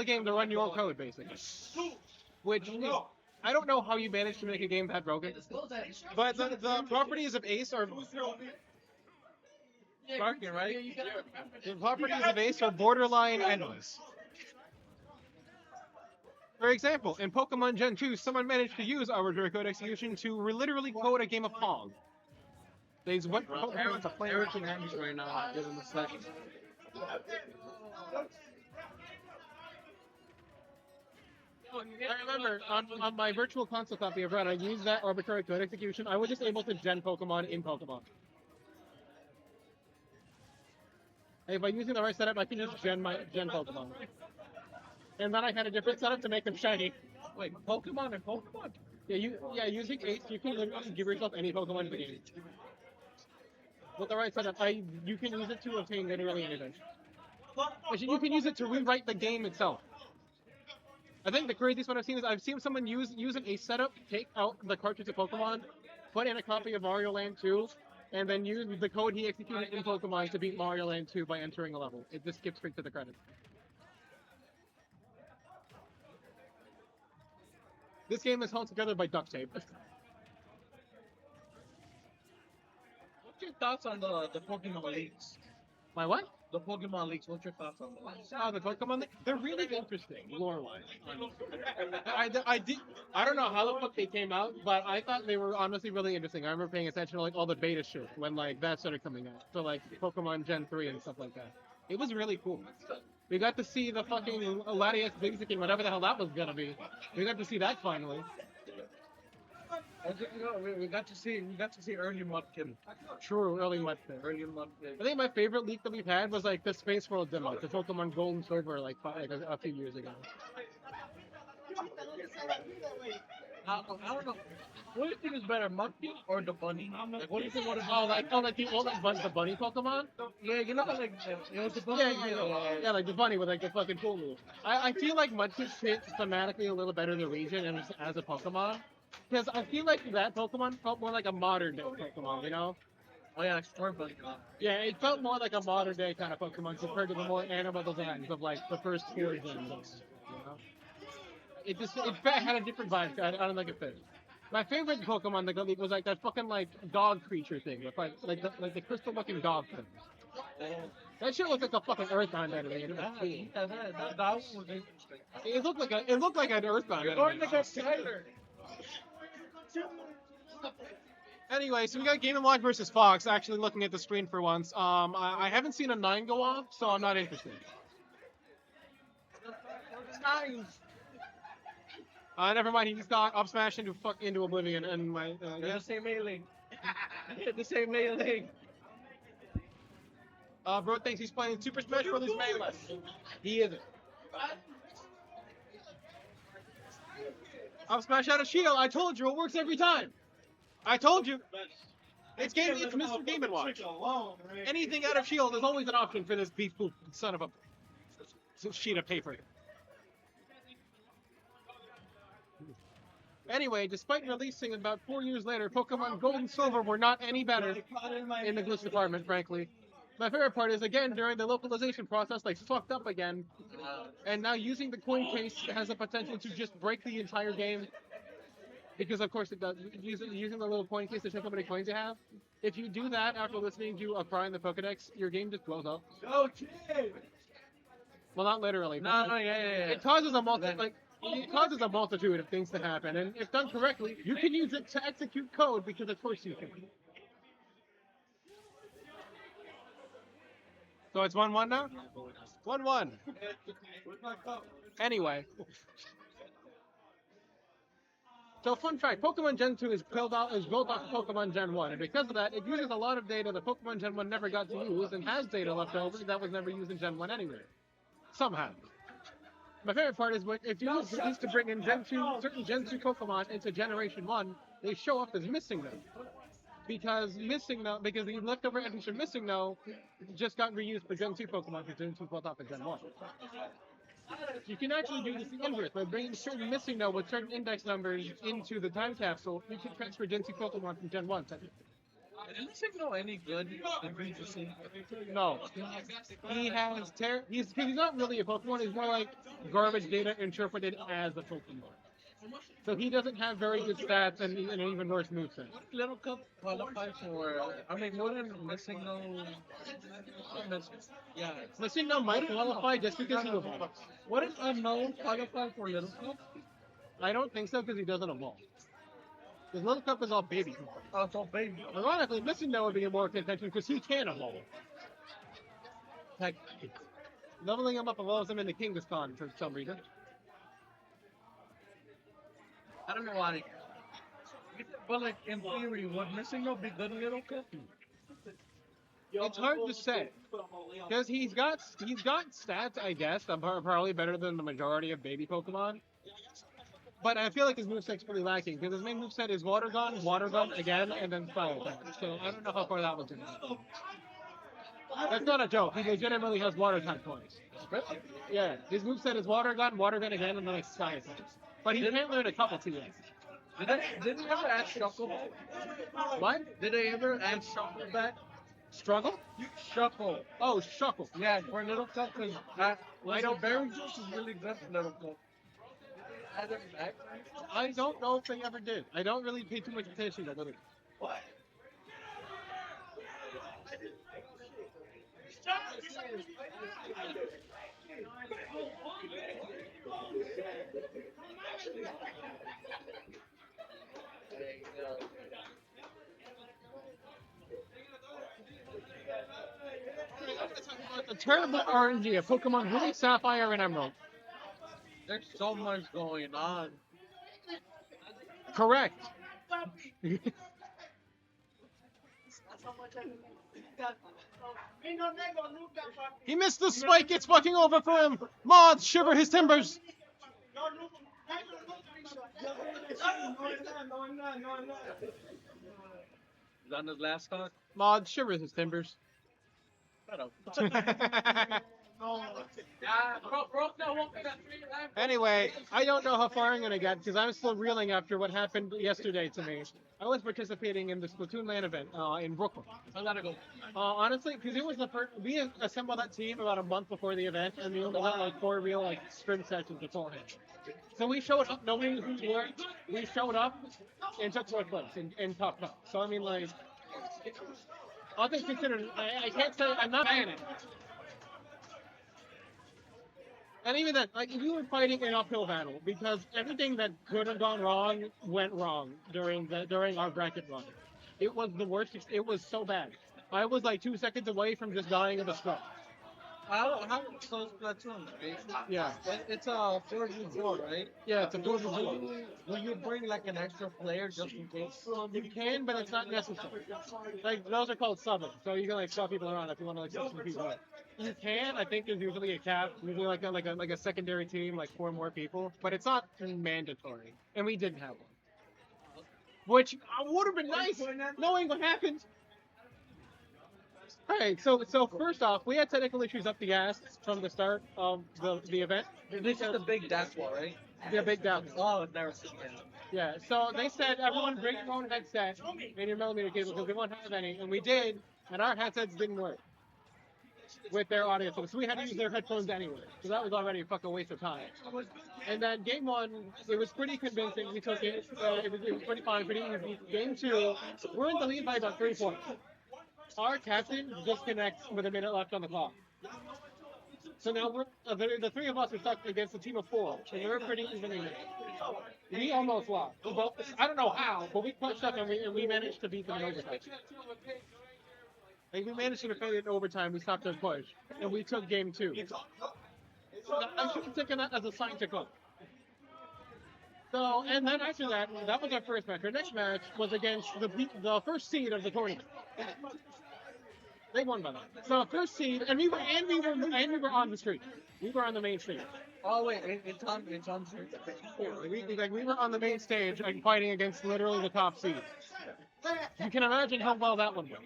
the game to run your code, basically. Which is, I don't know how you managed to make a game that broken, but the properties of Ace are barking, right? The properties of Ace are borderline endless. For example, in Pokemon Gen 2, someone managed to use arbitrary code execution to literally code a game of Pong. They went Pokemon to play everything happens right now in the session. I remember on my virtual console copy of Red, I used that arbitrary code execution. I was just able to gen Pokemon in Pokemon. Hey, by using the right setup, I can just gen Pokemon. And then I had a different setup to make them shiny. Wait, Pokemon and Pokemon? Yeah, using Ace, you can literally give yourself any Pokemon in the game. With the right setup, you can use it to obtain literally anything. Actually, you can use it to rewrite the game itself. I think the craziest one I've seen someone use an Ace setup, take out the cartridge of Pokemon, put in a copy of Mario Land 2, and then use the code he executed in Pokemon to beat Mario Land 2 by entering a level. It just skips straight to the credits. This game is held together by duct tape. What's your thoughts on the Pokemon leaks? My what? The Pokemon leaks. What's your thoughts on that? Oh, the Pokemon, they're really interesting, lore-wise. I don't know how the fuck they came out, but I thought they were honestly really interesting. I remember paying attention to like all the beta shit when like that started coming out. So like Pokemon Gen 3 and stuff like that. It was really cool. We got to see the fucking Latias Bigsikin, whatever the hell that was gonna be. We got to see that finally. We got to see early Mudkip. True, early Mudkip. I think my favorite leak that we've had was like the Space World demo, the Pokemon Gold and Silver, like a few years ago. I don't know. What do you think is better, Mudkip or the bunny? Like, what do you think? What is The bunny Pokemon? Yeah, you know, like it was the bunny. Yeah, like the bunny with like the fucking cool move. I feel like Mudkip fits thematically a little better in the region and as a Pokemon. Because I feel like that Pokemon felt more like a modern day Pokemon, you know? Oh yeah, like Stormbuck. Yeah, it felt more like a modern day kind of Pokemon compared to the more animal designs of like the first four gens. You know? It had a different vibe. I don't think it fit. My favorite Pokemon that got leaked was like that fucking like dog creature thing with like the crystal looking dog thing. That shit looked like a fucking Earthbound enemy. That was interesting. It looked like an Earthbound enemy. Or like a Skyler. Anyway, so we got Game & Watch versus Fox. Actually, looking at the screen for once. I haven't seen a 9 go off, so I'm not interested. Never mind. He just got up smashed into oblivion, and my. The same mailing. The same mailing. Bro thinks he's playing Super Smash Bros. Melee. He isn't. Up smash out of shield. I told you, it works every time. I told you. It's Mr. Game & Watch. Anything out of shield is always an option for this beef poop son of a sheet of paper. Anyway, despite releasing about 4 years later, Pokemon Gold and Silver were not any better in the glitch department, frankly. My favorite part is, again, during the localization process, they fucked up again. And now using the coin case has the potential to just break the entire game. Because, of course, it does. Using the little coin case to check how many coins you have. If you do that after listening to a cry in the Pokedex, your game just blows up. Okay. Well, not literally. No, yeah. It causes a multitude of things to happen. And if done correctly, you can use it to execute code because, of course, you can. So it's 1-1 now? 1-1. Anyway. So fun fact, Pokemon Gen 2 is built off Pokemon Gen 1, and because of that, it uses a lot of data that Pokemon Gen 1 never got to use, and has data left over that was never used in Gen 1 anyway. Somehow. My favorite part is if you used to bring in certain Gen 2 Pokemon into Generation 1, they show up as missing them. Because the leftover edition Missing No just got reused for Gen 2 Pokemon because Gen 2 built off of Gen 1. You can actually do this the inverse. By bringing certain Missing No with certain index numbers into the time capsule, you can transfer Gen 2 Pokemon from Gen 1 technically. Did this know any good? Interesting. No. He has he's not really a Pokemon, he's more like garbage data interpreted as a Pokemon. So he doesn't have very good stats and an even worse moveset. Little Cup qualify for. I mean, more than missing no. Yeah. Missing no might qualify just because he evolves. What is unknown qualify for Little Cup? I don't think so because he doesn't evolve. Because Little Cup is all baby. Oh, it's all baby. Ironically, Missing No would be more contention because he can evolve. Like, leveling him up evolves him into Kangaskhan for some reason. I don't know why. But like in theory, would missing no be good in Little Cup? It's hard to say because he's got stats, I guess, that are probably better than the majority of baby Pokemon. But I feel like his moveset's pretty lacking because his main moveset is Water Gun again, and then Fire Attack. So I don't know how far that one's gonna go. That's not a joke. He legitimately has Water Type twice. Yeah, his moveset is Water Gun again, and then like Sky Attack. But he can't learn a couple too yet. Did they ever add Shuckle? What? Did they ever add Shuckle back? Struggle? Shuckle. Oh, Shuckle. Yeah, for Little Cup, because I know Berry Juice is really good for Little Cup. Add them back? I don't know if they ever did. I don't really pay too much attention to Little Cup. What? The terrible RNG of Pokemon Ruby, Sapphire, and Emerald. There's so much going on. Correct. He missed the spike. It's fucking over for him. Mods, shiver his timbers. Is on his last talk? Mods, shiver his timbers. Anyway, I don't know how far I'm gonna get because I'm still reeling after what happened yesterday to me. I was participating in the Splatoon LAN event in Brooklyn. I gotta go. Honestly, because it was the first, we assembled that team about a month before the event, and we only had like 4 real like sprint sessions beforehand. So we showed up, knowing who we were. We showed up and took fourth place in top cup. So I mean, like, all things considered, I can't say I'm not mad at it. And even then, like, we were fighting an uphill battle because everything that could have gone wrong went wrong during our bracket run. It was the worst. It was so bad. I was like 2 seconds away from just dying of a stroke. How close Splatoon? Yeah. It's a 4v4, right? Yeah, it's a 4v4. Will you bring like an extra player just in case? You can, but it's not necessary. Like, those are called subbing, so you can like sub people around if you want to like sub some people out. You can. I think there's usually a cap, usually like a secondary team, like 4 more people, but it's not mandatory, and we didn't have one. Which would have been nice, knowing what happened. Alright, so first off, we had technical issues up the ass from the start of the event. This is the big dash wall, right? Yeah, big down. Oh, I've never seen that. Yeah, so they said everyone bring your own headset and your millimeter cable because we won't have any, and we did, and our headsets didn't work with their audio, so we had to use their headphones anyway. So that was already a fucking waste of time. And then game 1, it was pretty convincing. We took it. It was pretty fine, pretty easy. Game 2, we're in the lead by about 3 points. Our captain disconnects with a minute left on the clock. So now we're the 3 of us are stuck against a team of 4, and we're pretty evenly matched. We almost lost. Well, I don't know how, but we pushed up and we managed to beat them in overtime. Like, we managed to defend it in overtime. We stopped their push, and we took game 2. I should have taken that as a sign to come. So, and then after that, that was our first match. Our next match was against the first seed of the tournament. They won by that. So first seed, and we were on the street. We were on the main stage. Oh wait, it's on street. Yeah, we were on the main stage and fighting against literally the top seed. You can imagine how well that one went.